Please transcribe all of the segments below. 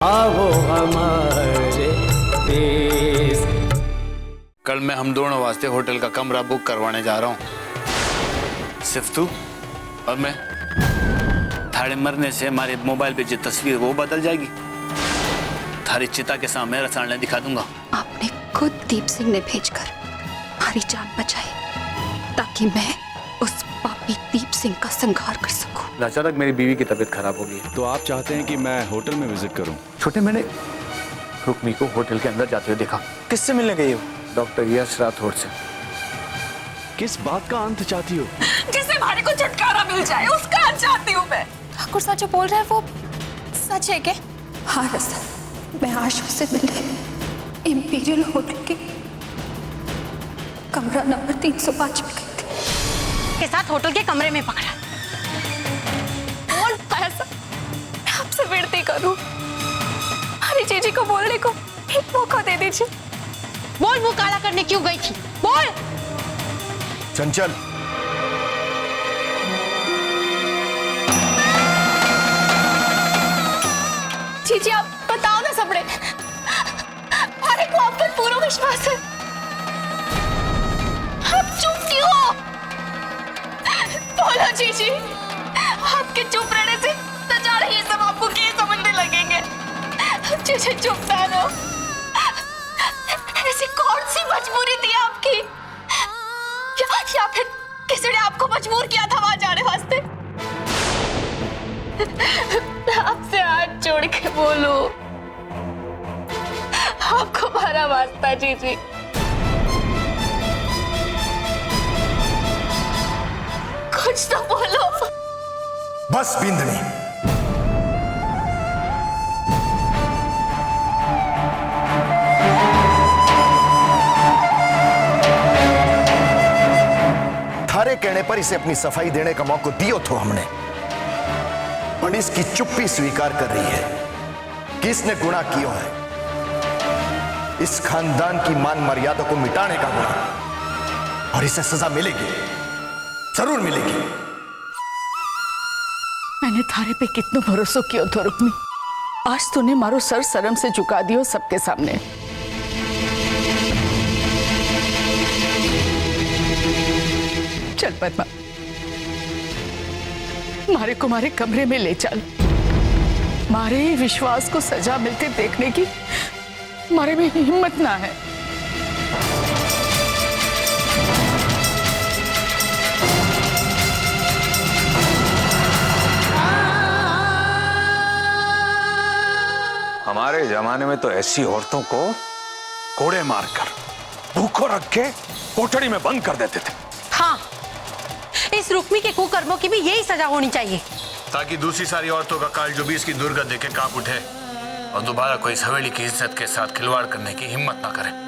आओ हमारे देश। कल मैं हम दोनों वास्ते होटल का कमरा बुक करवाने जा रहा हूँ। सिर्फ तू और मैं। थारे मरने से हमारे मोबाइल पे जो तस्वीर वो बदल जाएगी। थारी चिता के सामने मेरा सामने दिखा दूंगा। आपने खुद दीप सिंह ने भेजकर हमारी जान बचाई ताकि मैं उस पापी दीप सिंह का संहार कर सकूं। अचानक मेरी बीवी की तबीयत खराब हो गई। तो आप चाहते हैं कि मैं होटल में विजिट करूं? छोटे, मैंने रुक्मी को होटल के अंदर जाते हुए देखा। किससे मिलने गई हो? डॉक्टर यश राठौड़ से। किस बात का अंत चाहती हो? जिससे हमारे को छुटकारा मिल जाए उसका अंत चाहती हूँ मैं। ठाकुर साहब जो बोल रहे हैं वो सच है क्या? हाँ रसल, मैं आशु से मिलने इंपीरियल होटल के कमरा नंबर 305 में गई थी। के साथ होटल के कमरे में पकड़ा। ऐसा मैं आपसे विनती करूं, हमारी जीजी को बोलने को एक मौका दे दीजिए। बोल, वो काला करने क्यों गई थी? बोल। चंचल, जीजी आप बताओ ना सबने। अरे को आप पर पूरा विश्वास है। आप चुप क्यों हो? बोलो जीजी, आपके चुप रहने से नजारा ये सब आपको क्या समझने लगेंगे? जीजी चुप ना रहो। ऐसी कौन सी मजबूरी थी आपकी? या फिर किसी ने आपको मजबूर किया था वहां जाने वास्ते? आपसे हाथ जोड़ के बोलो, आपको हमारा वास्ता जीजी। कुछ तो बोलो। बस बिंदनी, थारे कहने पर इसे अपनी सफाई देने का मौका दियो तो हमने, पर इसकी चुप्पी स्वीकार कर रही है कि इसने गुनाह किया है। इस खानदान की मान मर्यादा को मिटाने का गुनाह, और इसे सजा मिलेगी, जरूर मिलेगी। मैंने थारे पे कितना भरोसा किया था रुक्मी। आज तूने मारो सर शर्म से झुका दियो सबके सामने। चल पद्मा, मारे को मारे कमरे में ले चल। मारे विश्वास को सजा मिलते देखने की मारे में हिम्मत ना है। हमारे जमाने में तो ऐसी औरतों को कोड़े मारकर भूखों रख के कोठड़ी में बंद कर देते थे। हाँ, इस रुक्मी के कुकर्मों की भी यही सजा होनी चाहिए, ताकि दूसरी सारी औरतों का काल जो भी इसकी दुर्गत देखे कांप उठे और दोबारा कोई इस हवेली की इज्जत के साथ खिलवाड़ करने की हिम्मत ना करे।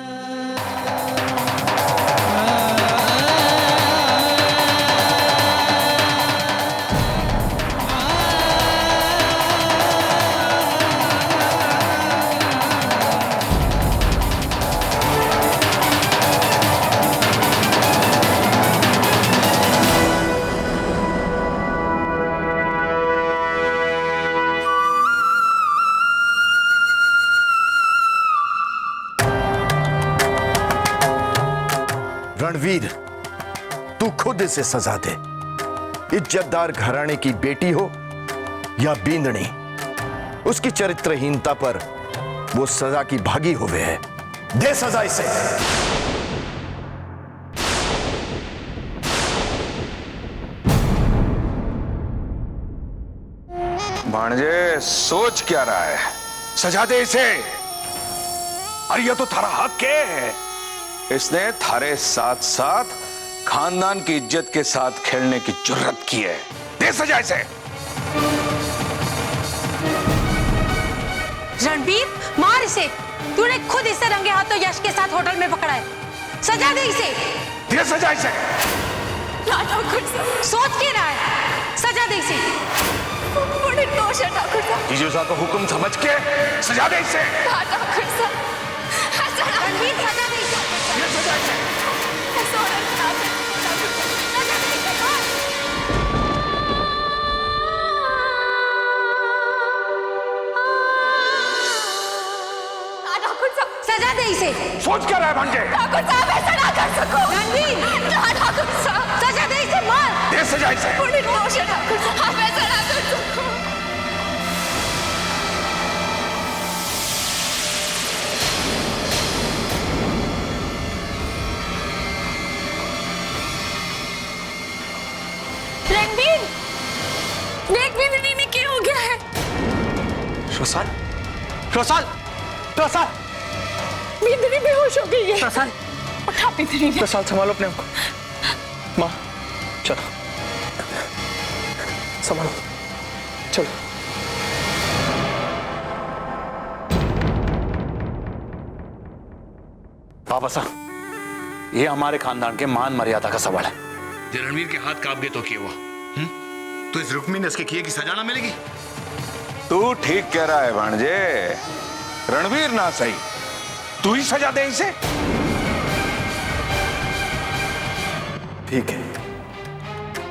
रणवीर, तू खुद इसे सजा दे। इज्जतदार घराने की बेटी हो या बींदनी, उसकी चरित्रहीनता पर वो सजा की भागी हुए है। दे सजा इसे। भांजे, सोच क्या रहा है? सजा दे इसे। अरे ये तो थारा हक है। इसने थारे साथ साथ खानदान की इज्जत के साथ खेलने की जुर्रत की है। दे सजा इसे। रणबीर, मार इसे। तूने खुद इसे रंगे हाथों यश के साथ होटल में पकड़ा है। सजा दे इसे। दे सजा इसे। सोच क्या रहा है? सजा दे इसे। बड़े दोष है ठाकुर साहब। जीजू साहब का हुक्म समझ के सजा दे इसे। ठाकुर साहब, रणबीर सजा दे इसे। ये सजा इसे। सजा दे इसे। सोच क्या रहा है भांजे? ठाकुर साहब ऐसा ना कर सको। रणवीर, ठाकुर साहब सजा दे इसे, मार। दे सजा इसे। वो निर्दोष है ठाकुर साहब, आप ऐसा ना कर सको। रणवीर, देख बिंदनी ने क्या हो गया है? रोसाल, रोसाल, रोसाल, बिंदनी बेहोश हो गई है। रोसाल, उठा बिंदनी ने। रोसाल संभालो अपने आप को। माँ, चलो, संभालो, चलो। पापा साहब, ये हमारे खानदान के मान मर्यादा का सवाल है। रणवीर के हाथ कांप गए तो क्या हुआ? तो इस रुक्मी ने इसके किए की सजा ना मिलेगी? तू ठीक कह रहा है भांजे। रणवीर ना सही, तू ही सजा दे इसे। ठीक है,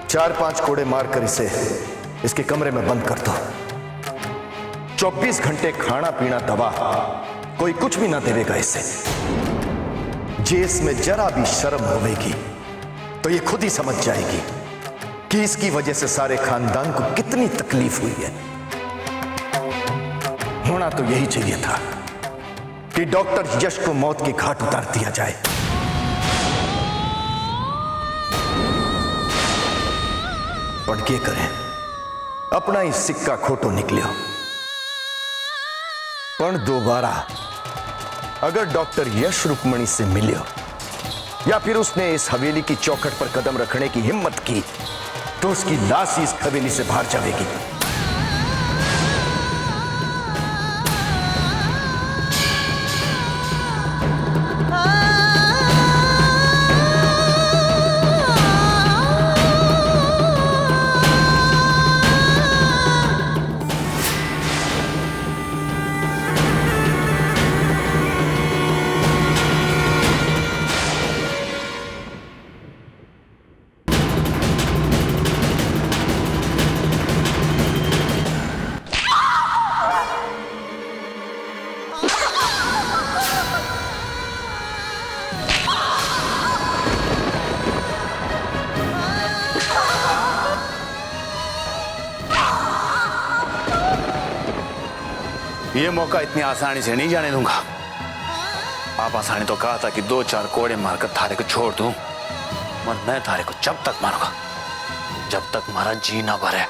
4-5 कोड़े मारकर इसे इसके कमरे में बंद कर दो। 24 घंटे खाना पीना दवा कोई कुछ भी ना देगा इसे। जे इसमें जरा भी शर्म होगी तो ये खुद ही समझ जाएगी कि इसकी वजह से सारे खानदान को कितनी तकलीफ हुई है। होना तो यही चाहिए था कि डॉक्टर यश को मौत के घाट उतार दिया जाए। पर क्या करें, अपना ही सिक्का खोटो निकलियो। पर दोबारा अगर डॉक्टर यश रुक्मणी से मिलियो या फिर उसने इस हवेली की चौखट पर कदम रखने की हिम्मत की तो उसकी लाश इस हवेली से बाहर जाएगी। ये मौका इतनी आसानी से नहीं जाने दूंगा। पापा साहब ने तो कहा था कि 2-4 कोड़े मारकर थारे को छोड़ दूं, और मैं थारे को जब तक मारूंगा जब तक हमारा जी ना भरे।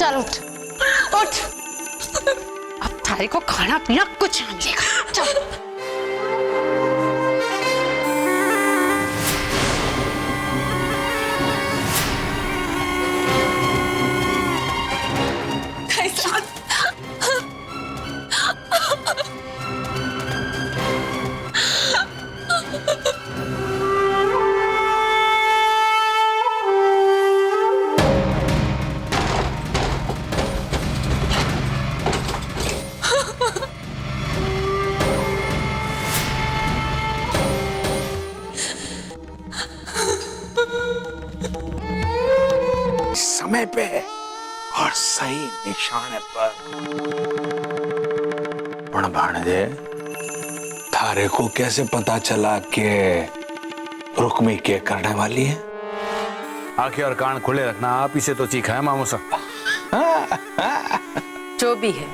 चल उठ, उठ। अब थारे को खाना पीना कुछ नहीं मिलेगा। चल। समय पे और सही निशाने पर। पण भाणजे, थारे को कैसे पता चला कि रुक्मी के करने वाली है? आंखें और कान खुले रखना आप ही से तो सीखा है मामू साहब। जो भी है,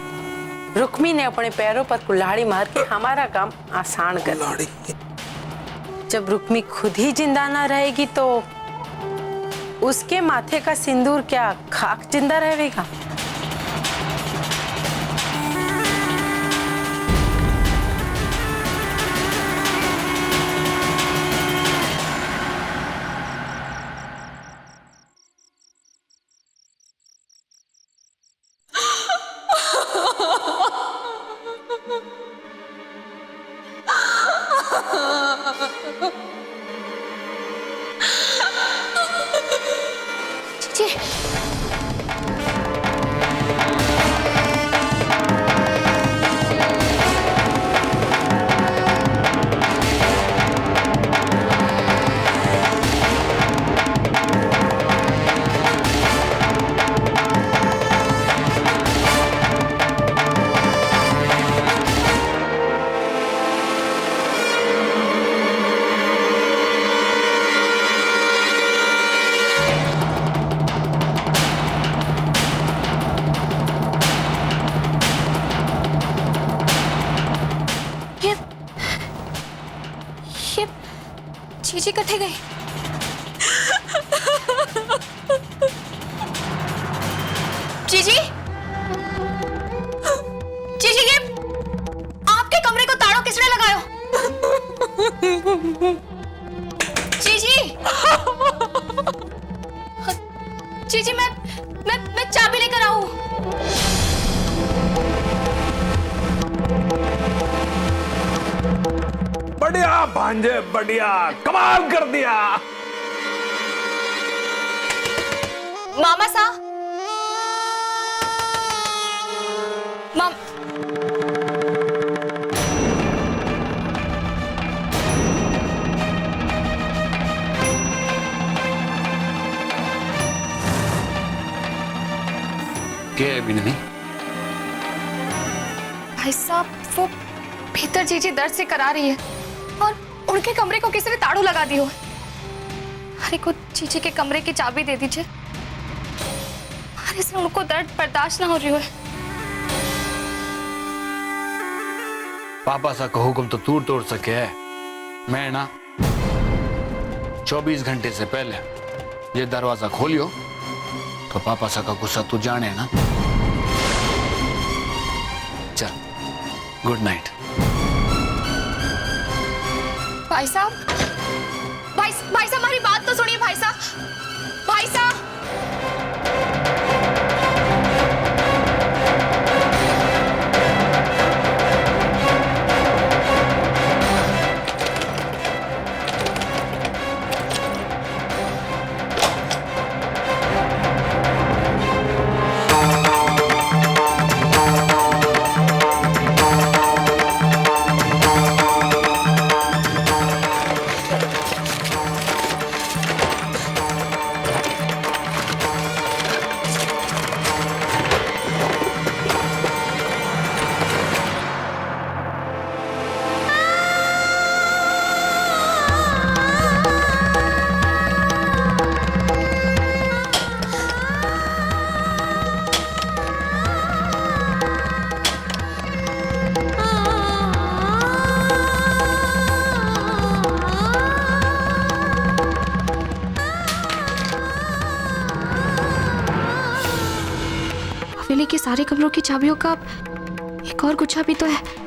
रुक्मी ने अपने पैरों पर कुल्हाड़ी मार के हमारा काम आसान कर दिया। जब रुक्मी खुद ही जिंदा ना रहेगी तो उसके माथे का सिंदूर क्या खाक जिंदा रहेगा? चीची कटे गई। चीची, चीची ये आपके कमरे को ताड़ो किसने लगायो? चीची, चीची मैं चाबी लेकर आऊं। बढ़िया भांजे, बढ़िया, कमाल कर दिया। मामा सा, क्या है बिन्नी? भाई साहब वो भीतर जीजी दर्द से करा रही है और उनके कमरे को किसी ने ताड़ू लगा दी हो। अरे को जीजी के कमरे की चाबी दे दीजिए, अरे से उनको दर्द बर्दाश्त ना हो रही हो। पापा सा का हुक्म तो तू तोड़ सके है। मैं ना 24 घंटे से पहले ये दरवाजा खोलियो तो पापा सा का गुस्सा तू जाने ना। चल, गुड नाइट। भाई साहब, भाई साहब हमारी बात तो सुनिए भाई साहब, भाई साहब। हवेली के सारे कमरों की चाबियों का एक और गुच्छा भी तो है।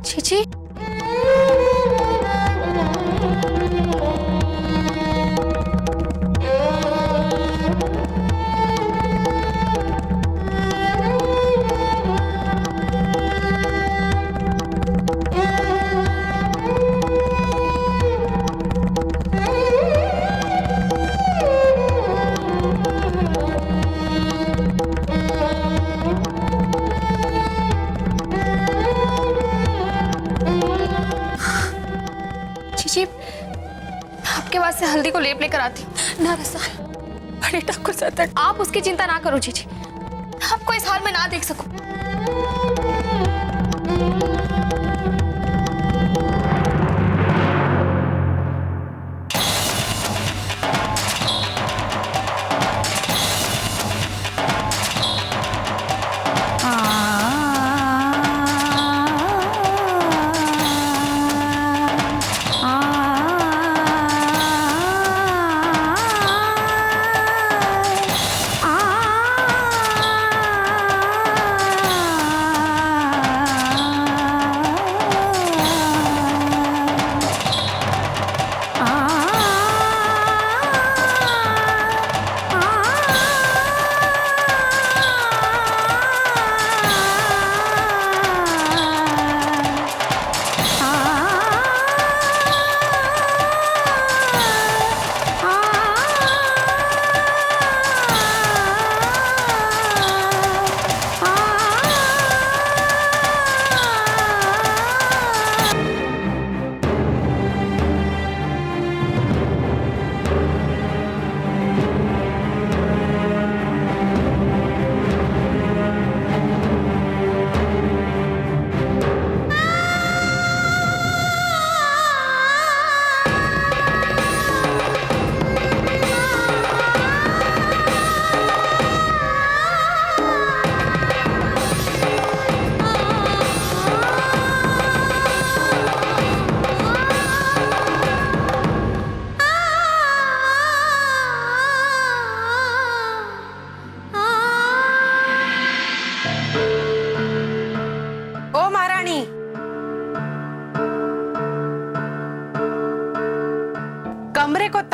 चीची, चीची आपके पास से हल्दी को लेप लेकर आती हूँ। ना रसा बड़े ठाकुर सतर, आप उसकी चिंता ना करो चीची, आपको इस हाल में ना देख सकूं।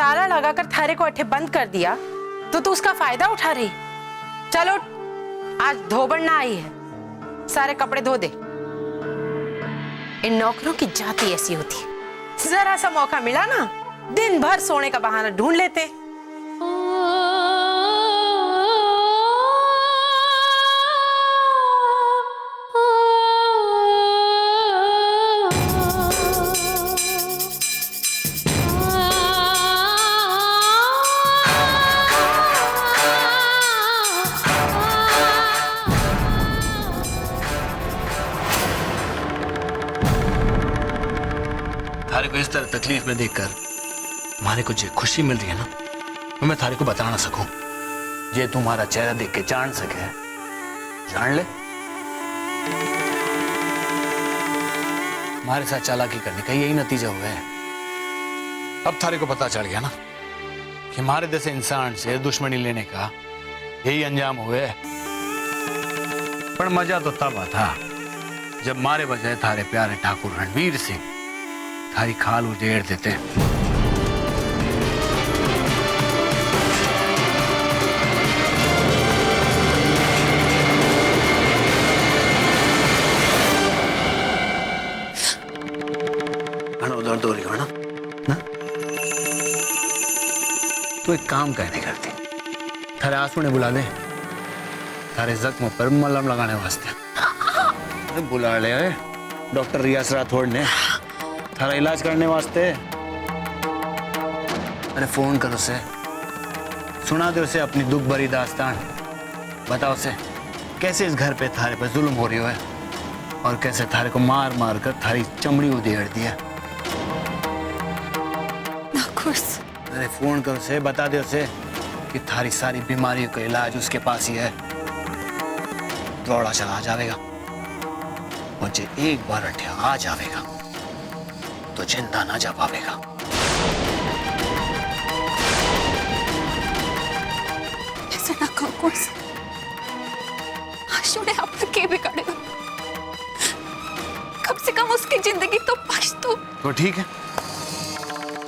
ताला लगाकर थारे को अठे बंद कर दिया तो तू उसका फायदा उठा रही। चलो आज धोबन ना आई है, सारे कपड़े धो दे। इन नौकरों की जाति ऐसी होती है, जरा सा मौका मिला ना दिन भर सोने का बहाना ढूंढ लेते। थारे को इस तरह तकलीफ में देखकर मारे को जो खुशी मिल रही है ना, वो मैं थारे को बता ना सकूं। ये तुम्हारा चेहरा देख के जान सके, जान ले हमारे साथ चालाकी करने का यही नतीजा हुआ है। अब थारे को पता चल गया ना कि हमारे जैसे इंसान से दुश्मनी लेने का यही अंजाम हुआ है। पर मजा तो तब था जब मारे बजाय थारे प्यारे ठाकुर रणवीर सिंह थारी खाल उजेड़ देते। दर्द हो रही हो ना? तो एक काम कहने करती, थारे आंसू ने बुला दे थारे जख्म पर मलहम लगाने वास्ते। बुला ले डॉक्टर रियाज राठौड़ ने थारा इलाज करने वास्ते। अरे फोन करो उसे, सुना दे उसे अपनी दुख भरी दास्तान। बताओ उसे कैसे इस घर पे थारे पे जुल्म हो रही है और कैसे थारे को मार मार कर थारी चमड़ी उधेड़ दिया। अरे फोन कर उसे, बता दे उसे कि थारी सारी बीमारियों का इलाज उसके पास ही है। दौड़ा चला आ जाएगा और जे एक बार अठे आ जाएगा तो जिंदा ना जा पावेगा। ऐसे ना कहो कोस, आशु ने आप के बिगाड़े, कम से कम उसकी जिंदगी तो बच तो ठीक है,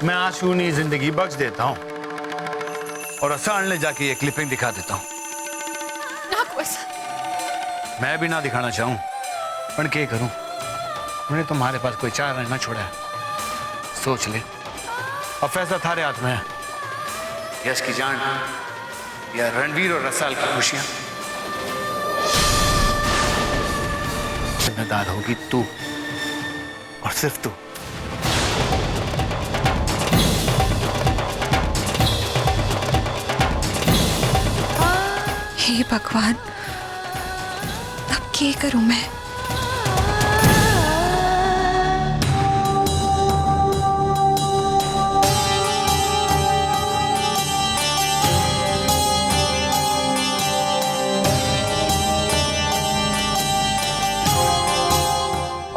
मैं आशु ने जिंदगी बख्श देता हूँ और आसान ले जाके ये क्लिपिंग दिखा देता हूँ। ना कोस, मैं भी ना दिखाना चाहूँ पर क्या करूँ, मैंने तुम्हारे पास कोई चारा ना छोड़ा है। सोच ले, अब फैसला थारे हाथ में है, यश की जान या रणवीर और रसाल की खुशियां। जिम्मेदार होगी तू और सिर्फ तू। हे भगवान, अब क्या करूं मैं?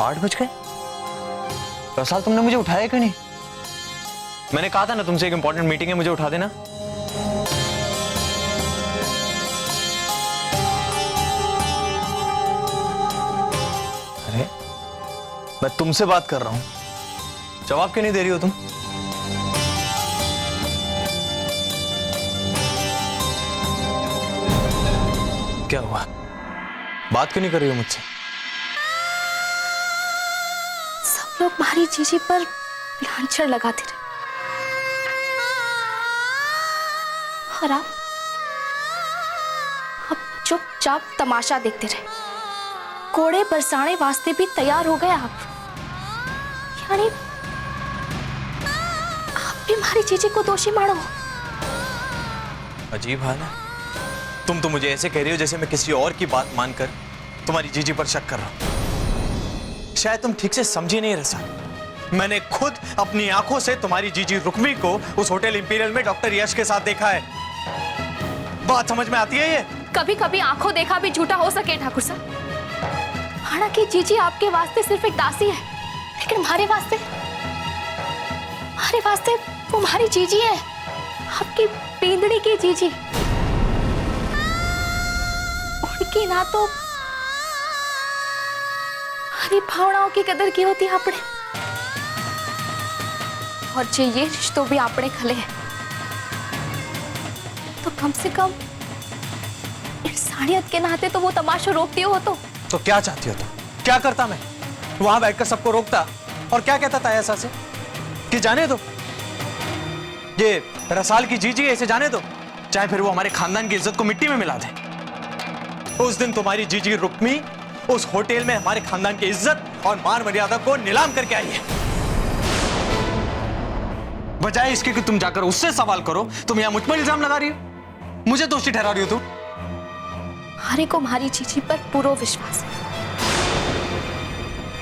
आठ बज गए? रसाल तुमने मुझे उठाया क्यों नहीं? मैंने कहा था ना तुमसे एक इंपॉर्टेंट मीटिंग है, मुझे उठा देना। अरे मैं तुमसे बात कर रहा हूं, जवाब क्यों नहीं दे रही हो तुम? क्या हुआ? बात क्यों नहीं कर रही हो मुझसे? सब लोग मारी जीजी पर लांछन लगाते रहे और आप चुपचाप तमाशा देखते रहे। कोड़े बरसाने वास्ते भी तैयार हो गए आप। यानी आप भी हमारी जीजी को दोषी मानो। अजीब हाल है, तुम तो मुझे ऐसे कह रही हो जैसे मैं किसी और की बात मानकर तुम्हारी जीजी पर शक कर रहा हूं। शायद तुम ठीक से समझी नहीं रसा, मैंने खुद अपनी आंखों से तुम्हारी जीजी रुक्मी को उस होटल इंपीरियल में डॉक्टर यश के साथ देखा है। बात समझ में आती है ये? कभी कभी आंखों देखा भी झूठा हो सके ठाकुर साहब। हालांकि जीजी आपके वास्ते सिर्फ एक दासी है, लेकिन हमारे वास्ते वो हमारी जीजी है, आपकी पींदड़ी की जीजी। उनकी ना तो हमारी भावनाओं की कदर की होती आपने, और जे ये रिश्तों भी आपने खले हैं। तो कम से कम इंसानियत के नाते तो वो तमाशा रोकती हो तो क्या चाहती हो तुम? क्या करता मैं? वहां बैठकर सबको रोकता और क्या कहता था ऐसा से कि जाने दो, ये रसाल की जीजी ऐसे जाने दो, चाहे फिर वो हमारे खानदान की इज्जत को मिट्टी में मिला दे। उस दिन तुम्हारी जीजी रुक्मी उस होटल में हमारे खानदान की इज्जत और मान मर्यादा को नीलाम करके आई है। बजाय इसके कि तुम जाकर उससे सवाल करो, तुम यहां मुझ पर इल्जाम लगा रही हो, मुझे दोषी ठहरा रही हो तुम। हमारे को हमारी जीजी पर पूरा विश्वास है,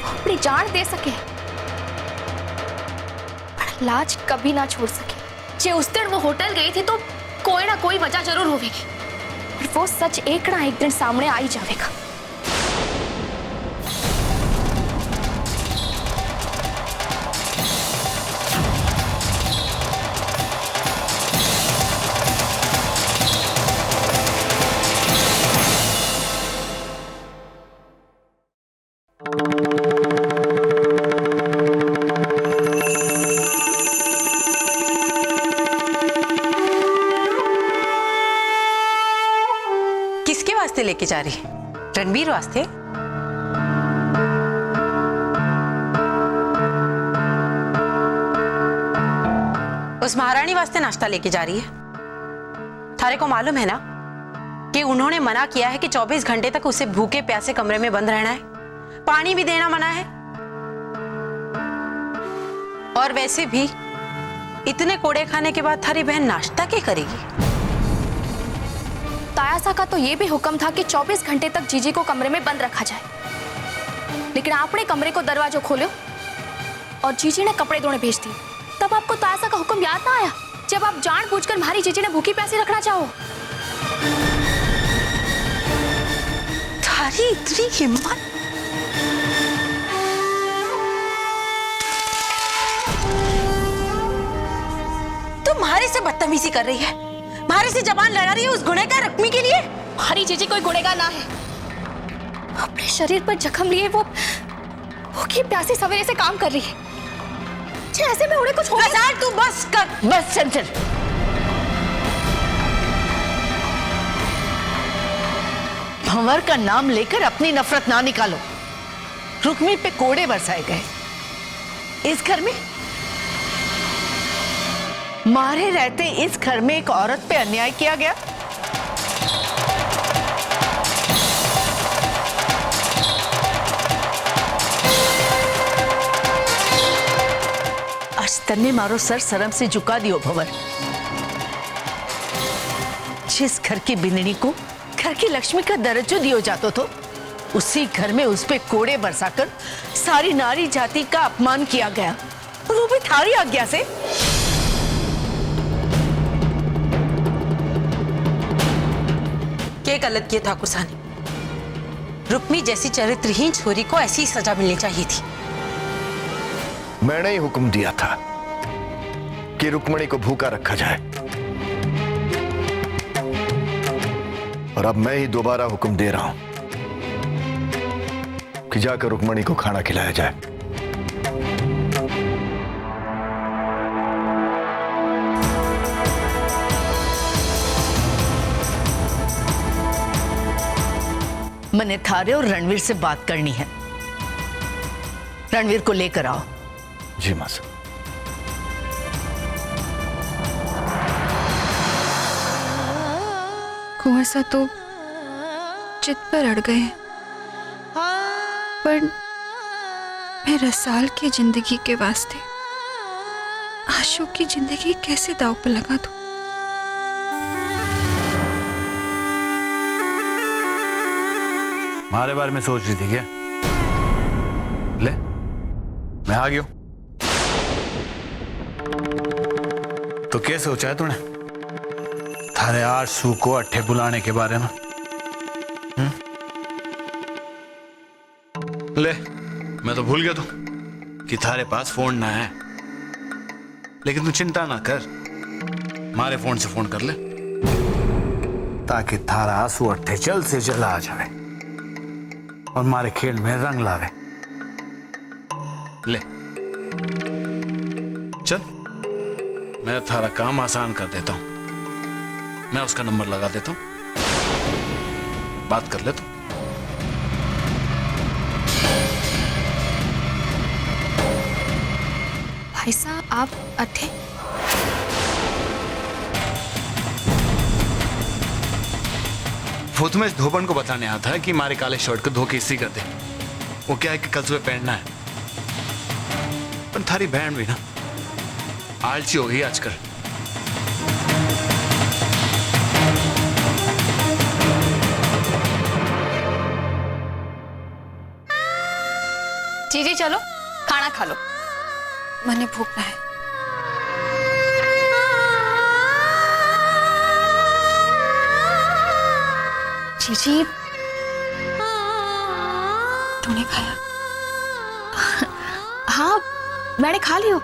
वो अपनी जान दे सके पर लाज कभी ना छोड़ सके। जे उस दिन वो होटल गई थी तो कोई ना कोई वजह जरूर होगी और वो सच एक ना एक दिन सामने आ ही जाएगा। किसके वास्ते लेके जा रही है? रणबीर वास्ते? उस महारानी वास्ते नाश्ता लेके जा रही है। थारे को मालूम है ना कि उन्होंने मना किया है कि 24 घंटे तक उसे भूखे प्यासे कमरे में बंद रहना है, पानी भी देना मना है। और वैसे भी इतने कोड़े खाने के बाद थारी बहन नाश्ता क्या करेगी? तायासा का तो ये भी हुक्म था कि 24 घंटे तक जीजी को कमरे में बंद रखा जाए, लेकिन आपने कमरे को दरवाजा खोलो और जीजी ने कपड़े धोने भेज दिए। तब आपको तायासा का हुक्म याद ना आया जब आप जानबूझकर हमारी जीजी ने भूखी प्यासी रखना चाहो? थारी इतनी हिम्मत! तुम्हारे से बदतमीजी कर रही है, मारे से जबान लड़ा रही है उस गुनहगार रकमी के लिए। हमारी जीजी कोई गुनहगार ना है, अपने शरीर पर जख्म लिए वो भूखी प्यासी सवेरे से काम कर रही है। ऐसे में उन्हें कुछ हो गया। तू बस कर, बस चंचल, भंवर का नाम लेकर अपनी नफरत ना निकालो। रुक्मी पे कोड़े बरसाए गए, इस घर में मारे रहते इस घर में एक औरत पे अन्याय किया गया। आज तन्ने मारो सर शर्म से झुका दियो भंवर। जिस घर की बिंदनी को घर की लक्ष्मी का दर्जो दियो जातो तो उसी घर में उस पे कोड़े बरसाकर सारी नारी जाति का अपमान किया गया, और वो भी थारी आज्ञा से। क्या गलत किया था कुसानी? रुक्मी जैसी चरित्रहीन छोरी को ऐसी सजा मिलनी चाहिए थी। मैंने ही हुक्म दिया था कि रुक्मणी को भूखा रखा जाए, और अब मैं ही दोबारा हुक्म दे रहा हूं कि जाकर रुक्मणी को खाना खिलाया जाए। मैंने थारे और रणवीर से बात करनी है। रणवीर को लेकर आओ। जी मां साहब। कुंवर सा तो चित पर अड़ गए, पर मैं रसाल की जिंदगी के वास्ते आशु की जिंदगी कैसे दांव पर लगा दूं? हमारे बारे में सोच रही थी क्या? ले, मैं आ गया। तो क्या सोचा है तूने थारे आरसू को अट्ठे बुलाने के बारे में? ले, मैं तो भूल गया था कि थारे पास फोन ना है, लेकिन तू चिंता ना कर, हमारे फोन से फोन कर ले ताकि थारा आंसू अट्ठे जल्द से जल्द आ जाए और हमारे खेल में रंग लावे। ले चल, मैं थारा काम आसान कर देता हूं। मैं उसका नंबर लगा देता हूँ, बात कर ले तो। भाई साहब आप अठे वो तो मैं इस धोबन को बताने आया था कि हमारे काले शर्ट को धो के इस्त्री कर दे। वो क्या है कि कल सुबह पहनना है। पर थारी बहन भी ना आलसी हो गई आजकल। जीजी चलो खाना खा लो, मने भूख ना है। जीजी तूने खाया? हाँ मैंने खा लियो।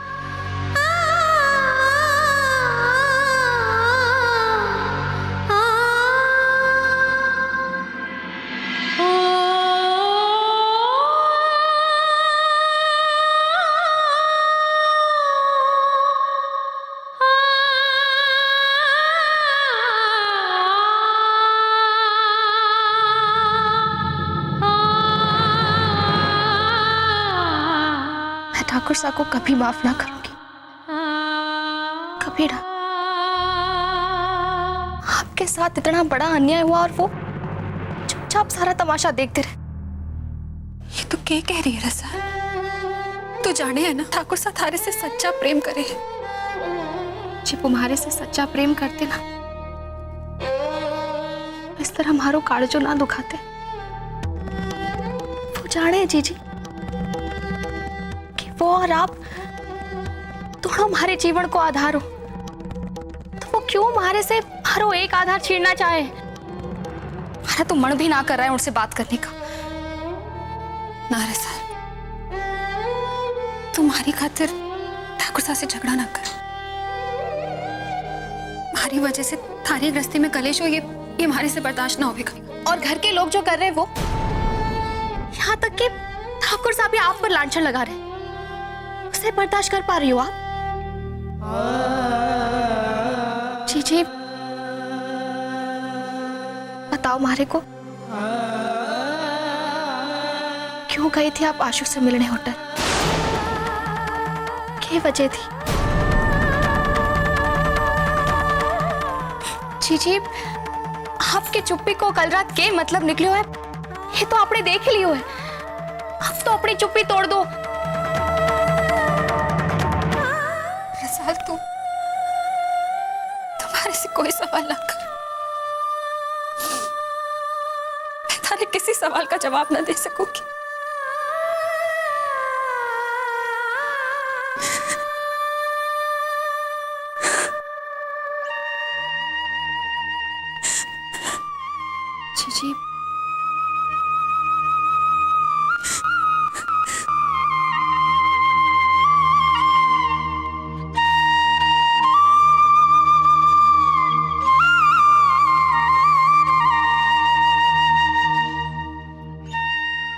ठाकुर साहब को कभी माफ ना करूंगी, कभी ना। आपके साथ इतना बड़ा अन्याय हुआ और वो चुपचाप सारा तमाशा देखते रहे। ये तो क्या कह रही है रसा? तू जाने है ना ठाकुर साहब थारे से सच्चा प्रेम करे है। जब तुम्हारे से सच्चा प्रेम करते ना इस तरह हमारो काळजो ना दुखाते। वो जाने है जीजी, वो और आप दोनों हमारे जीवन को आधार हो, तो वो क्यों हमारे से हर एक आधार छीनना चाहे? हमारा तो मन भी ना कर रहा है उनसे बात करने का। ना रे सर, तुम्हारी खातिर ठाकुर साहब से झगड़ा ना कर। हमारी वजह से थारी गृहस्थी में कलेश हो, ये हमारे से बर्दाश्त ना होगा। और घर के लोग जो कर रहे वो, यहाँ तक कि ठाकुर साहब भी आप पर लांछन लगा रहे, उसे बर्दाश्त कर पा रही हो आप? जीजी बताओ मारे को, क्यों गई थी आप आशु से मिलने होटल? क्या वजह थी? जीजी आपके चुप्पी को कल रात के मतलब निकलियो है, ये तो आपने देख लियो है। अब तो अपनी चुप्पी तोड़ दो। रसाल तुम्हारे से कोई सवाल ना कर, मैं तारे किसी सवाल का जवाब ना दे सकूंगी। जीजी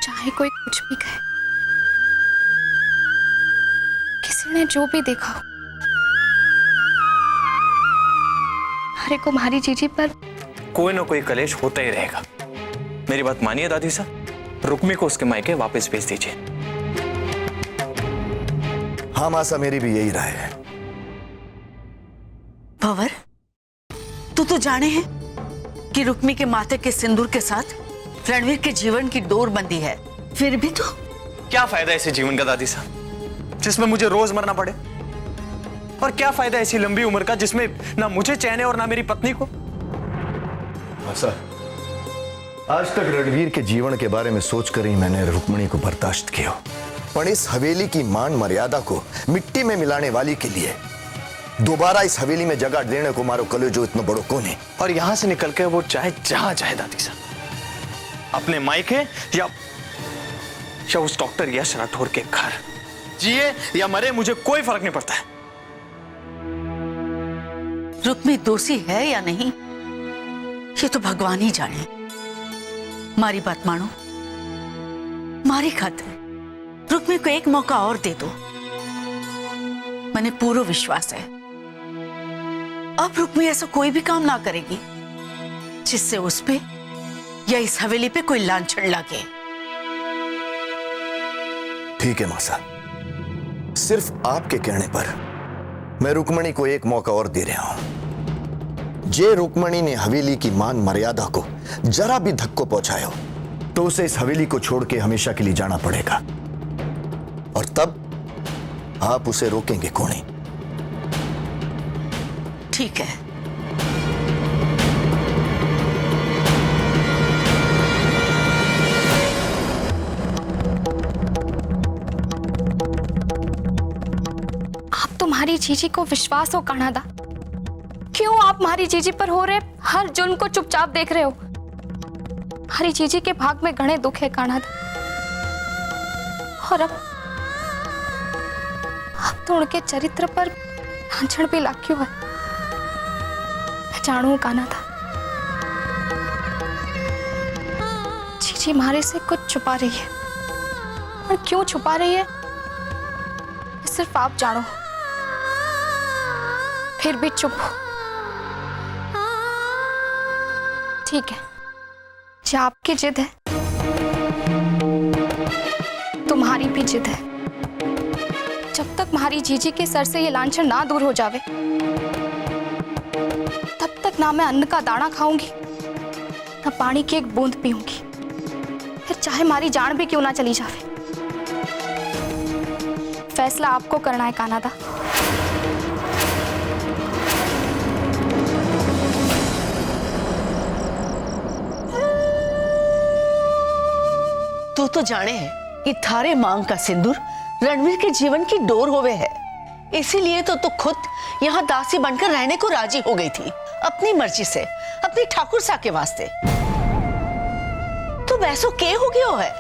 चाहे कोई कुछ भी कहे, किसी ने जो भी देखा हो, हरे को हमारी जीजी पर कोई ना कोई कलेश होता ही रहेगा। मेरी बात मानिए दादी साहब, रुक्मी को उसके मायके वापस भेज दीजिए। हाँ मासा, मेरी भी यही राय है। भंवर, तू तो जाने है कि रुक्मी के माथे के सिंदूर के साथ रणवीर के जीवन की डोर बंधी है, फिर भी तो क्या फायदा ऐसे जीवन का दादी साहब जिसमें मुझे रोज मरना पड़े? और क्या फायदा ऐसी लंबी उम्र का जिसमें ना मुझे चैन है और ना मेरी पत्नी को? मासा, आज तक रणवीर के जीवन के बारे में सोचकर ही मैंने रुक्मिणी को बर्दाश्त किया, पर इस हवेली की मान मर्यादा को मिट्टी में मिलाने वाली के लिए दोबारा इस हवेली में जगह देने को मारो कलेजो इतना बड़ो कौन है? और यहां से निकल के वो चाहे जहां चाहे दादी साहब, अपने मायके या उस डॉक्टर यश राठौर के घर, जिए या मरे मुझे कोई फर्क नहीं पड़ता है। रुक्मी दोषी है या नहीं ये तो भगवान ही जाने। मारी बात मानो, मारी खातिर रुक्मी को एक मौका और दे दो। मैंने पूरा विश्वास है अब रुक्मी ऐसा कोई भी काम ना करेगी जिससे उस पे या इस हवेली पे कोई लांछन लगे। ठीक है मौसा, सिर्फ आपके कहने पर मैं रुक्मणी को एक मौका और दे रहा हूं। जे रुक्मणी ने हवेली की मान मर्यादा को जरा भी धक्को पहुंचाया हो, तो उसे इस हवेली को छोड़ के हमेशा के लिए जाना पड़ेगा, और तब आप उसे रोकेंगे कौन? ठीक है। आप तुम्हारी जीजी को विश्वास हो कानादा? क्यों आप हमारी जीजी पर हो रहे हर जुल्म को चुपचाप देख रहे हो? हमारी जीजी के भाग में घने दुख है कानादा, और अब तो उनके चरित्र पर लांछन भी लाग्यो है। मैं जानू कानादा, जीजी हमारे से कुछ छुपा रही है, और क्यों छुपा रही है सिर्फ आप जानो। फिर भी चुप हो। ठीक है, जो आपकी जिद है तुम्हारी भी जिद है। जब तक हमारी जीजी के सर से ये लांछन ना दूर हो जावे, तब तक ना मैं अन्न का दाना खाऊंगी, ना पानी की एक बूंद पीऊंगी, फिर चाहे हमारी जान भी क्यों ना चली जावे। फैसला आपको करना है कानादा। तू तो जाने है कि थारे मांग का सिंदूर रणवीर के जीवन की डोर होवे है, इसीलिए तो तू खुद यहाँ दासी बनकर रहने को राजी हो गई थी, अपनी मर्जी से, अपनी ठाकुर सा के वास्ते। तो वैसो के हो गयो है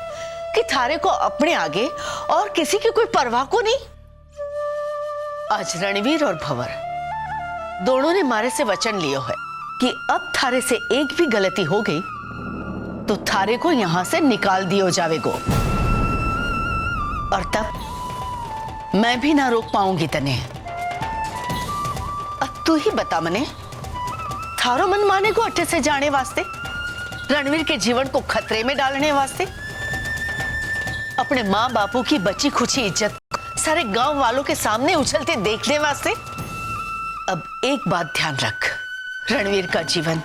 कि थारे को अपने आगे और किसी की कोई परवाह को नहीं। आज रणवीर और भंवर दोनों ने मारे से वचन लियो है कि अब थारे से एक भी गलती हो गई तो थारे को यहां से निकाल दियो जावेगो, और तब मैं भी ना रोक पाऊंगी तने। अब तू ही बता मने, थारो मन माने को अट्ठे से जाने वास्ते, रणवीर के जीवन को खतरे में डालने वास्ते, अपने माँ बापू की बची खुची इज्जत सारे गांव वालों के सामने उछलते देखने वास्ते। अब एक बात ध्यान रख, रणवीर का जीवन,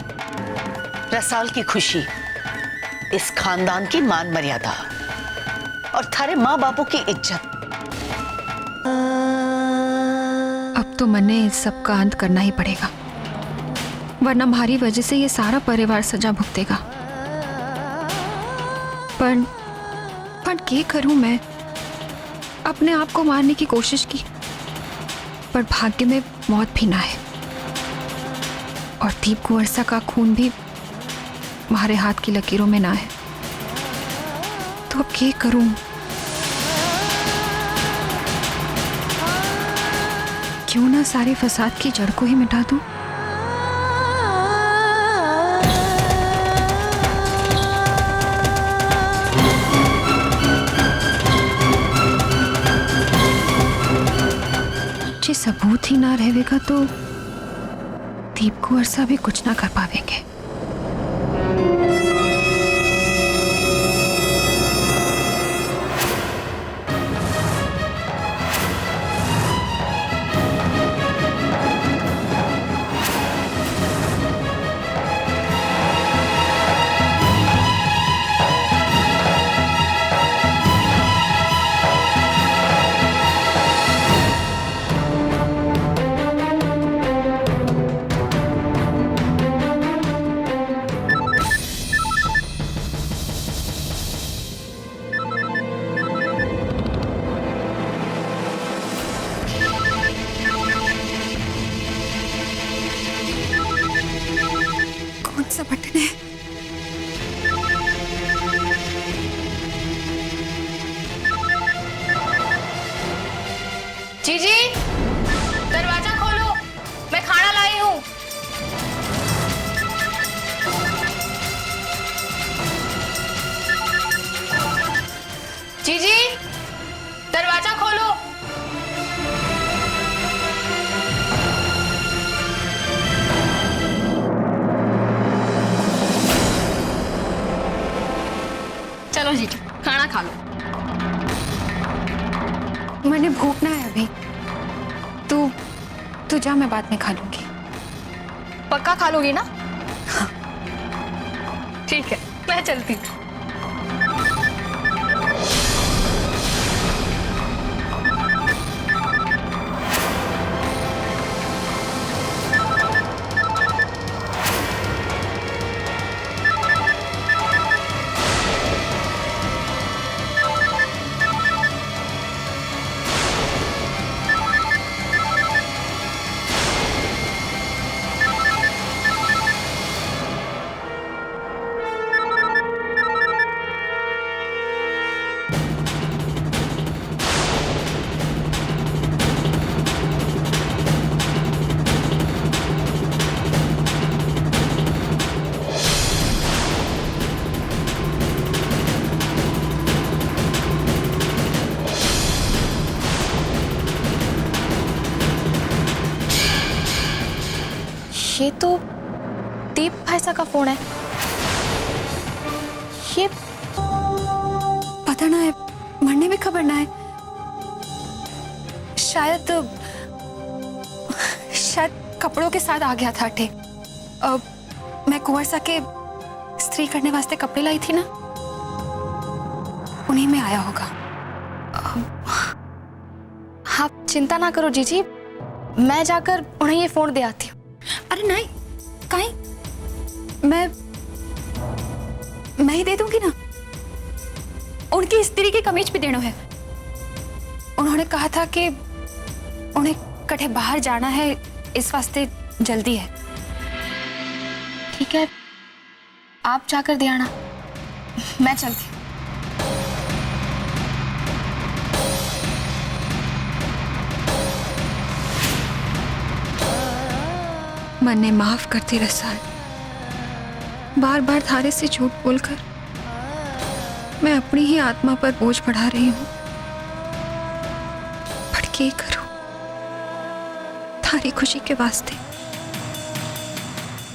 रसाल की खुशी, इस खानदान की मान मर्यादा और थारे माँ बापू की इज्जत, अब तो मने इस सब का अंत करना ही पड़ेगा, वरना हमारी वजह से ये सारा परिवार सजा भुगतेगा। पर क्या करूं मैं? अपने आप को मारने की कोशिश की, पर भाग्य में मौत भी ना है, और दीप कुंवरसा का खून भी हमारे हाथ की लकीरों में ना है। तो अब क्या करूं? क्यों ना सारे फसाद की जड़ को ही मिटा दूं? जे सबूत ही ना रहेगा तो दीप कुंवरसा भी कुछ ना कर पावेंगे। सा बटन है। जीजी, दरवाजा खोलो, मैं खाना लाई हूँ। जीजी, दरवाजा खोलो। जीजी खाना खा लो। मैंने भूख ना है अभी। तू जा, मैं बाद में खा लूंगी। पक्का खा लोगी ना? ठीक है, मैं चलती हूँ। ये तो दीप भाईसा का फोन है। ये पता ना है, मरने में खबर ना है। शायद कपड़ों के साथ आ गया था ठे। मैं कुंवर सा के स्त्री करने वास्ते कपड़े लाई थी ना, उन्हीं में आया होगा। आप चिंता ना करो जीजी, मैं जाकर उन्हें ये फोन दे आती हूँ। अरे नहीं, कहीं मैं ही दे दूंगी ना। उनकी स्त्री की कमीज भी देना है। उन्होंने कहा था कि उन्हें कहीं बाहर जाना है, इस वास्ते जल्दी है। ठीक है, आप जाकर दे आना, मैं चलती हूँ। मन्ने माफ करती रसाल, बार बार थारे से झूठ बोलकर मैं अपनी ही आत्मा पर बोझ बढ़ा रही हूँ। पर क्या करूं, थारी खुशी के वास्ते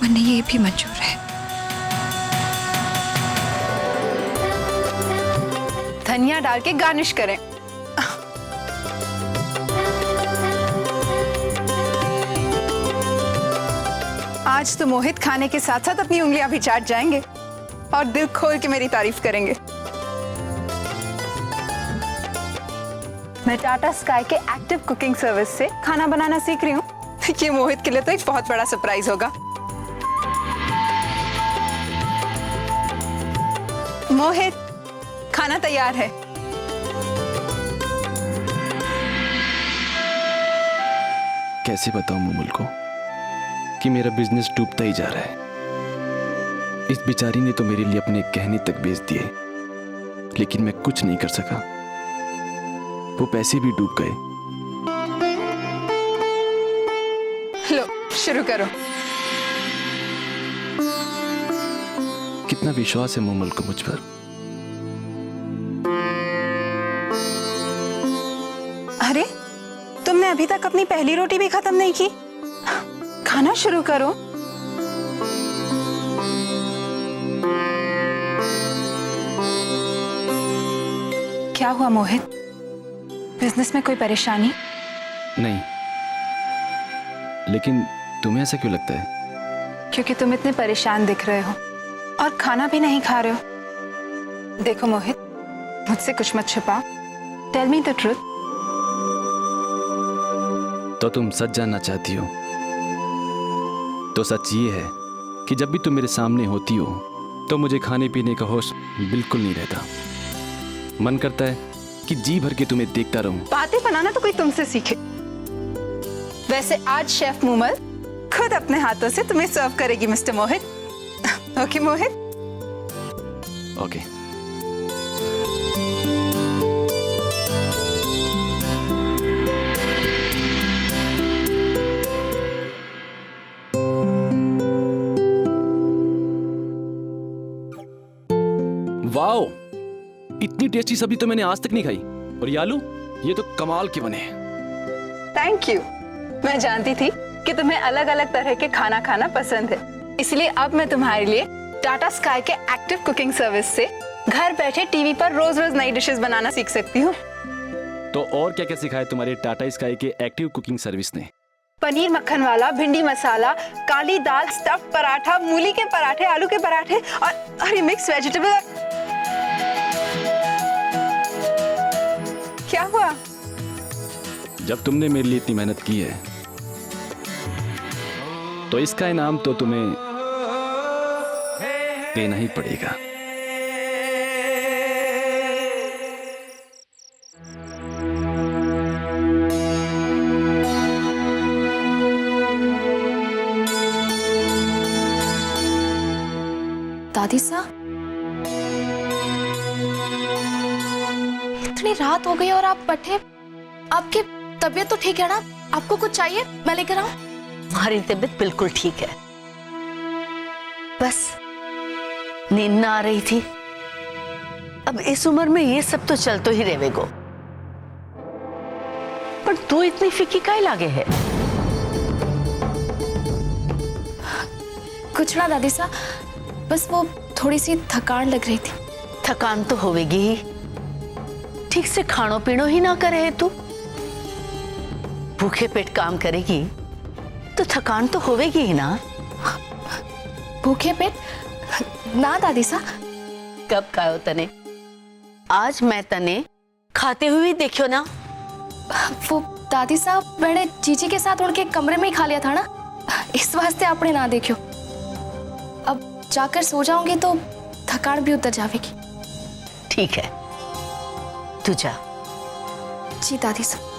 मन्ने ये भी मंजूर है। धनिया डाल के गार्निश करें। आज तो मोहित खाने के साथ साथ अपनी उंगलियां भी चाट जाएंगे और दिल खोल के मेरी तारीफ करेंगे। मैं टाटा स्काई के एक्टिव कुकिंग सर्विस से खाना बनाना सीख रही हूँ। ये मोहित के लिए तो एक बहुत बड़ा सरप्राइज होगा। मोहित, खाना तैयार है। कैसे बताऊं मुमुल को कि मेरा बिजनेस डूबता ही जा रहा है। इस बेचारी ने तो मेरे लिए अपने गहने तक बेच दिए, लेकिन मैं कुछ नहीं कर सका। वो पैसे भी डूब गए। लो शुरू करो। कितना विश्वास है मुमुल को मुझ पर। अरे, तुमने अभी तक अपनी पहली रोटी भी खत्म नहीं की। खाना शुरू करो। क्या हुआ मोहित, बिजनेस में कोई परेशानी? नहीं, लेकिन तुम्हें ऐसा क्यों लगता है? क्योंकि तुम इतने परेशान दिख रहे हो और खाना भी नहीं खा रहे हो। देखो मोहित, मुझसे कुछ मत छुपाओ। Tell me the truth. तो तुम सच जानना चाहती हो? तो सच ये है कि जब भी तुम मेरे सामने होती हो तो मुझे खाने पीने का होश बिल्कुल नहीं रहता। मन करता है कि जी भर के तुम्हें देखता रहूं। बातें बनाना तो कोई तुमसे सीखे। वैसे आज शेफ मूमल खुद अपने हाथों से तुम्हें सर्व करेगी मिस्टर मोहित। ओके मोहित? ओके। वाओ, इतनी टेस्टी सब्जी तो मैंने आज तक नहीं खाई। और ये आलू, ये तो कमाल के बने हैं। Thank you. मैं जानती थी कि तुम्हें अलग अलग तरह के खाना खाना पसंद है, इसलिए अब मैं तुम्हारे लिए टाटा स्काई के एक्टिव कुकिंग सर्विस से घर बैठे टीवी पर रोज रोज नई डिशेस बनाना सीख सकती हूँ। तो और क्या क्या सिखाया तुम्हारे टाटा स्काई के एक्टिव कुकिंग सर्विस ने? पनीर मक्खन वाला, भिंडी मसाला, काली दाल, स्टफ्ड पराठा, मूली के पराठे, आलू के पराठे और हरी मिक्स वेजिटेबल। क्या हुआ? जब तुमने मेरे लिए इतनी मेहनत की है तो इसका इनाम तो तुम्हें देना ही पड़ेगा। दादी साहब, इतनी रात हो गई और आप बैठे। आपकी तबीयत तो ठीक है ना? आपको कुछ चाहिए मैं लेकर आऊं? हमारी तबीयत बिल्कुल ठीक है, बस नींद ना आ रही थी। अब इस उम्र में ये सब तो चल तो ही रहेगो, पर तू इतनी फिक्की काहे लागे है? कुछ ना दादी साहब, बस वो थोड़ी सी थकान लग रही थी। थकान तो होवेगी ही, ठीक से खानो पीनो ही ना करे है तू। भूखे पेट काम करेगी तो थकान तो होवेगी ही ना। भूखे पेट ना दादी साहब। कब खाओ तने? आज मैं तने खाते हुए देखियो ना। वो दादी साहब, मैंने जीजी के साथ उनके कमरे में ही खा लिया था ना, इस वास्ते आपने ना देखियो। अब जाकर सो जाऊंगी तो थकान भी उतर जाएगी। ठीक है, तू जा। जी दादी साहब।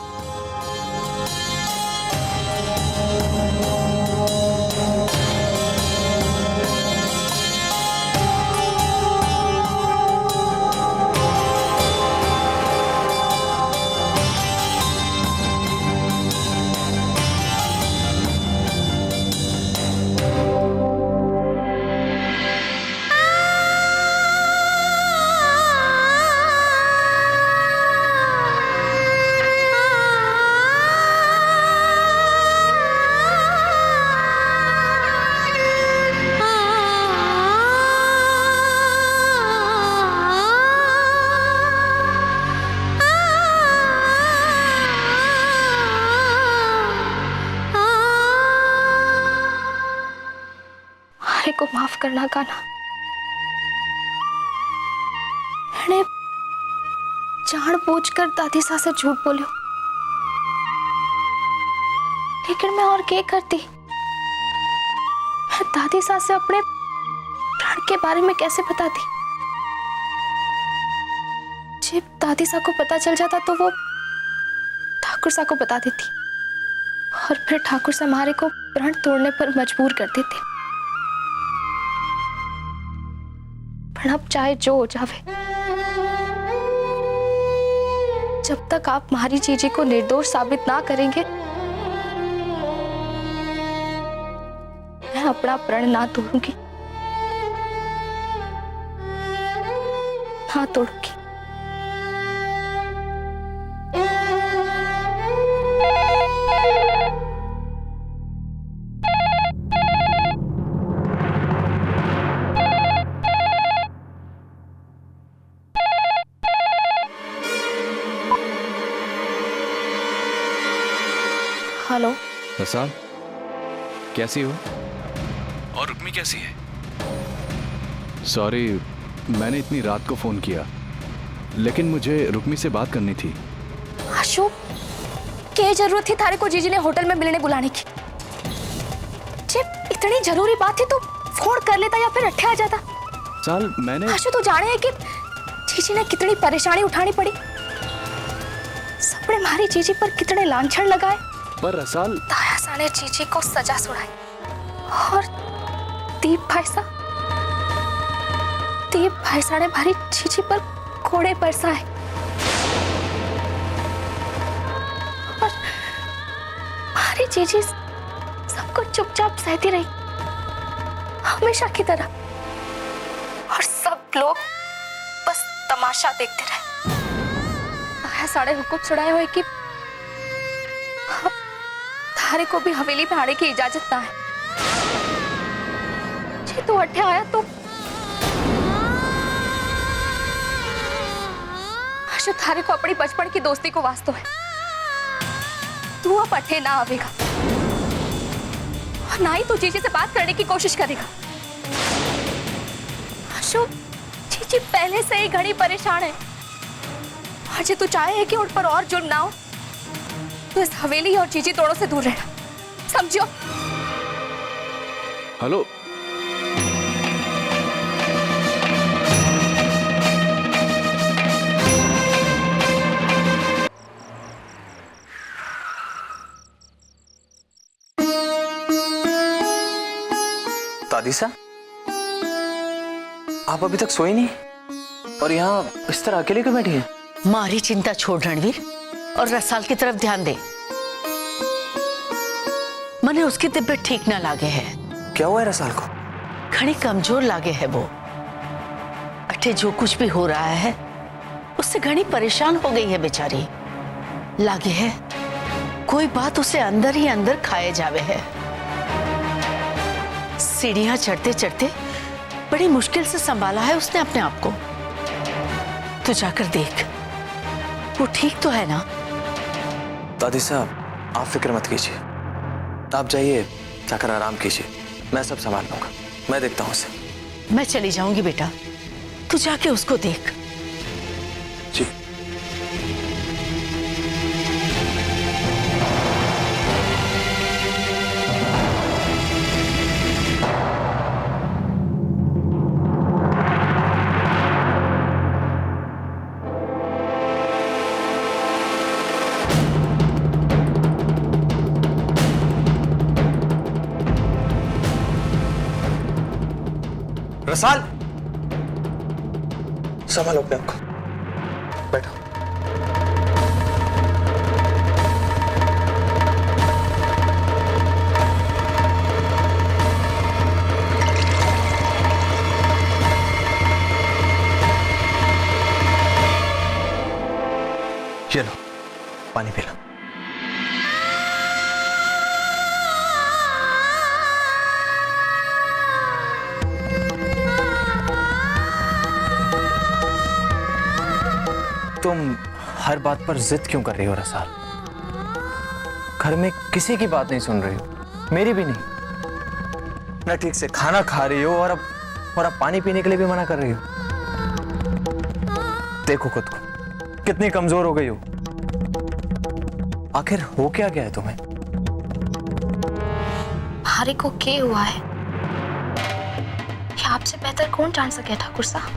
को माफ करना कान्हा। मैंने जानबूझकर दादी सा से झूठ बोलियो, लेकिन मैं और क्या करती? मैं दादी सा से अपने प्राण के बारे में कैसे बताती? जब दादी सा को पता चल जाता तो वो ठाकुर सा को बता देती और फिर ठाकुर सा हमारे को प्राण तोड़ने पर मजबूर कर देते। पर अब चाहे जो हो जावे, जब तक आप हमारी जीजी को निर्दोष साबित ना करेंगे, मैं अपना प्रण ना तोड़ूंगी, ना तोड़ूंगी। हेलो रसाल, कैसी हो? और रुक्मी कैसी है? सॉरी, मैंने इतनी रात को फोन किया, लेकिन मुझे रुक्मी से बात करनी थी। अशोक, क्या जरूरत थी थारे को जीजी ने होटल में मिलने बुलाने की? जब इतनी जरूरी बात थी तो फोन कर लेता या फिर अट्ठे आ जाता। साल मैंने आशु, तू जाने है कि जीजी ने कितनी परेशानी उठानी पड़ी, सबने हमारी जीजी पर कितने लांछन लगाए, पर रसाल ताया सा ने जीजी को सजा सुनाई, और दीप भाई सा ने हमारी जीजी पर कोड़े बरसाए, और हमारी जीजी सबको चुपचाप सहती रही हमेशा की तरह, और सब लोग बस तमाशा देखते रहे। ताया साढ़े हुक्म छुड़ाए हुए कि थारे को भी हवेली में आने की इजाजत ना है। जी तू अट्ठे आया तो अशोक थारे को अपनी बचपन की दोस्ती को वास्तव है तू अब अठे ना आवेगा और ना ही तू जीजी से बात करने की कोशिश करेगा। अशोक जीजी पहले से ही घड़ी परेशान है और जो तू चाहे है कि उन पर और जुल्म ना हो तो इस हवेली और जीजी दोनों से दूर रहना, समझो। हेलो, दादी सा, आप अभी तक सोई नहीं और यहाँ इस तरह अकेले क्यों बैठी हैं? मारी चिंता छोड़ रणवीर और रसाल की तरफ ध्यान दे। मने उसकी तबीयत ठीक ना लागे है। क्या हुआ है रसाल को? घनी कमजोर लागे है वो। अठे जो कुछ भी हो रहा है उससे घनी परेशान हो गई है बेचारी। लागे है कोई बात उसे अंदर ही अंदर खाए जावे है। सीढ़ियां चढ़ते चढ़ते बड़ी मुश्किल से संभाला है उसने अपने आप को। तू जाकर देख वो ठीक तो है ना? दादी साहब आप फिक्र मत कीजिए, आप जाइए जाकर आराम कीजिए, मैं सब संभाल लूंगा, मैं देखता हूँ उसे। मैं चली जाऊंगी बेटा, तू जाके उसको देख। जी। रसाल, संभालो अपने आप को, बैठो। ये लो पानी पी लो। तुम हर बात पर जिद क्यों कर रही हो रसाल? घर में किसी की बात नहीं सुन रही हो, मेरी भी नहीं। ना ठीक से खाना खा रही हो और अब पानी पीने के लिए भी मना कर रही हो। देखो खुद को, कितनी कमजोर हो गई हो। आखिर हो क्या गया है तुम्हें? हमारे को क्या हुआ है ये आपसे बेहतर कौन जान सके ठाकुर साहब।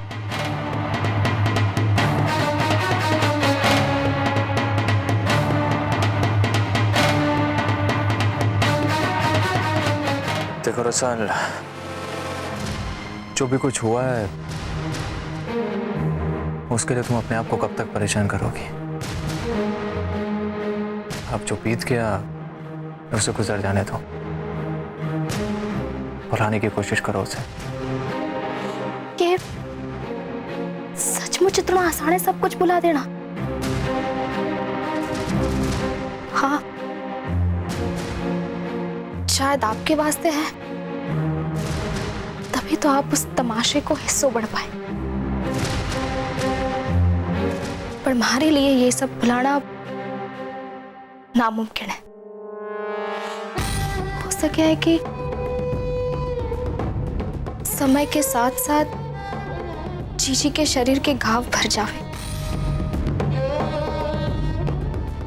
देखो रसाल, जो भी कुछ हुआ है उसके लिए तुम अपने आप को कब तक परेशान करोगी? अब जो बीत गया उसे गुजर जाने दो, भुलाने की कोशिश करो उसे। के सचमुच इतना आसान है सब कुछ भुला देना? हाँ, शायद आपके वास्ते है, तभी तो आप उस तमाशे को हिस्सों बढ़ पाए। पर हमारे लिए ये सब भुलाना नामुमकिन है। हो सके है कि समय के साथ साथ जीजी के शरीर के घाव भर जावे,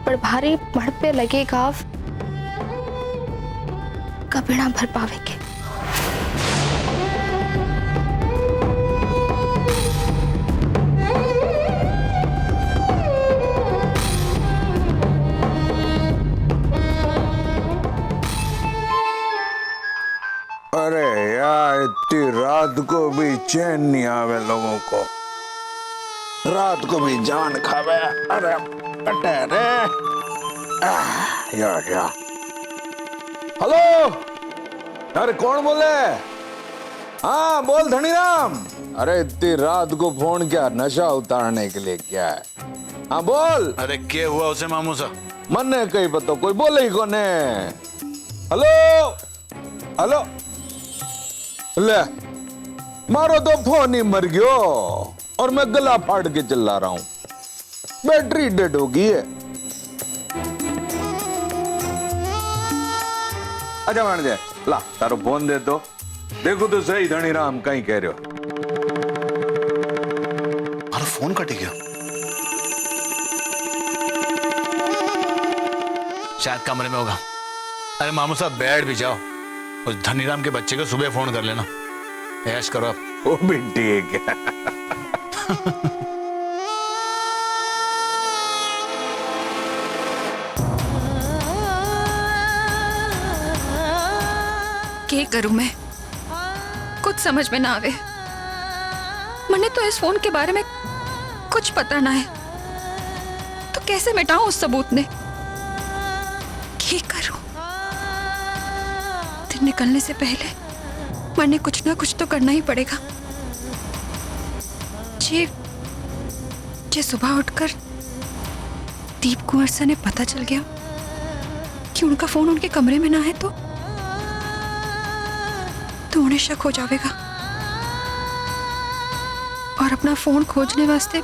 पर भारी मड़ पे लगे घाव कभी ना भर पावेंगे। अरे यार, इतनी रात को भी चैन नहीं आवे लोगों को, रात को भी जान खावे। अरे कटे रे। या हेलो, अरे कौन बोले? हाँ बोल धनीराम। अरे इतनी रात को फोन क्या, नशा उतारने के लिए क्या है? हाँ बोल। अरे क्या हुआ उसे मामू सा? मन ने कहीं पता, कोई बोले ही कोने। हेलो हेलो, ले मारो तो फोन ही मर गयो और मैं गला फाड़ के चिल्ला रहा हूं। बैटरी डेड हो गई है। अच्छा मान जाए, ला तारो फोन दे दो, देखो तो सही धनी राम कहीं कह रहे हो। मारो फोन कट गया, शायद कमरे में होगा। अरे मामू साहब बैठ भी जाओ, उस धनीराम के बच्चे को सुबह फोन कर लेना, ऐश करो आप। वो भी ठीक है। क्या करूं मैं, कुछ समझ में ना आवे। मैंने तो इस फोन के बारे में कुछ पता ना है, तो कैसे मिटाऊं उस सबूत ने। क्या करूं, दिन निकलने से पहले मैंने कुछ ना कुछ तो करना ही पड़ेगा। जे सुबह उठकर दीप कुंवर से ने पता चल गया कि उनका फोन उनके कमरे में ना है, तो उन्हें शक हो जाएगा और अपना फोन खोजने वास्ते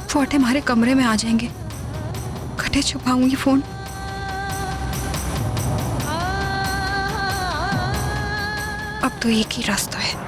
फौटे हमारे कमरे में आ जाएंगे। कटे छुपाऊंगी फोन। अब तो एक ही रास्ता है।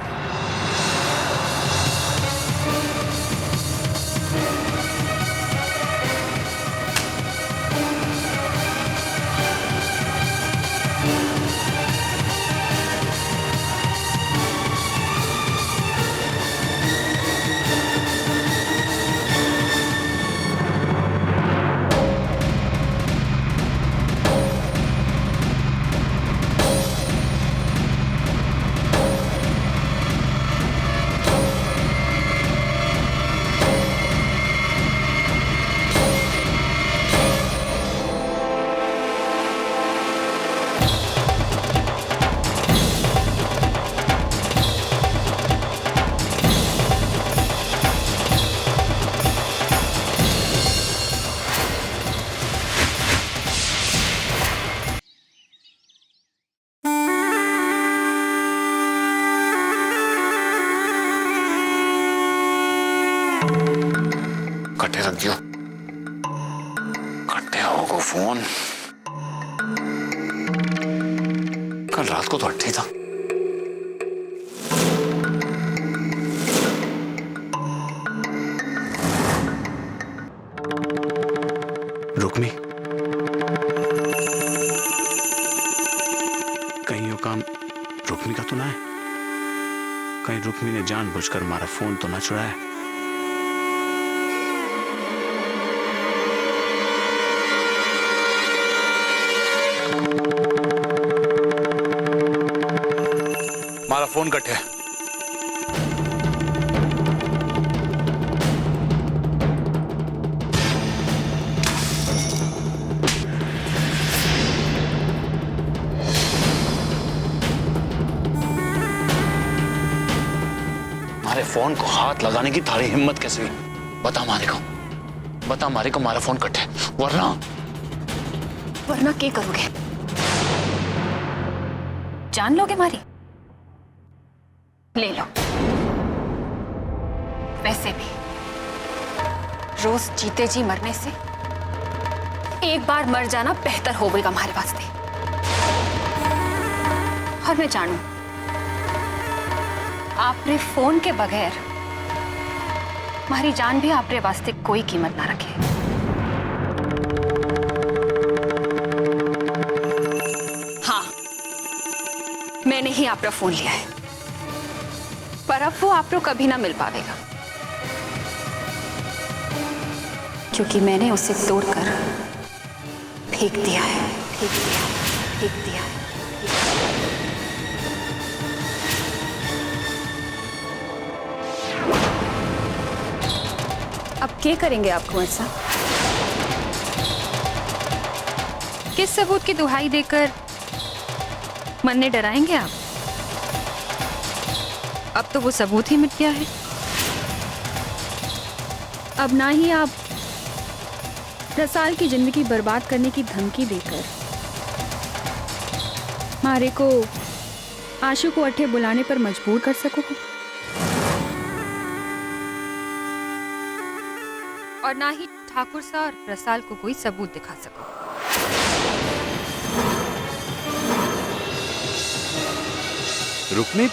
कट्टे रख दियो, कट्टे होगा फोन। कल रात को तो अट्ठी था। रुक्मी, कहीं यो काम रुक्मी का तो ना है? कहीं रुक्मी ने जानबूझकर हमारा फोन तो ना चुराया? हमारा फोन कट है। हमारे फोन को हाथ लगाने की थारी हिम्मत कैसे हुई? बता मारे को, बता मारे को हमारा फोन कट है, वरना क्या करोगे? जान लोगे मारी? ले लो। वैसे भी रोज जीते जी मरने से एक बार मर जाना बेहतर होगा हमारे वास्ते। और मैं जानू, आपने फोन के बगैर हमारी जान भी आपके वास्ते कोई कीमत ना रखे। हाँ, मैंने ही आपका फोन लिया है, पर अब वो आपको कभी ना मिल पाएगा, क्योंकि मैंने उसे तोड़कर फेंक दिया है, फेंक दिया है, फेंक दिया है। अब क्या करेंगे आप कुंवर साहब? किस सबूत की दुहाई देकर मन ने डराएंगे आप? अब तो वो सबूत ही मिट गया है। अब ना ही आप 10 साल की जिंदगी बर्बाद करने की धमकी देकर मारे को आशु को अट्ठे बुलाने पर मजबूर कर सकोगे, और ना ही ठाकुर सा और रसाल को कोई सबूत दिखा सको। रुक्मी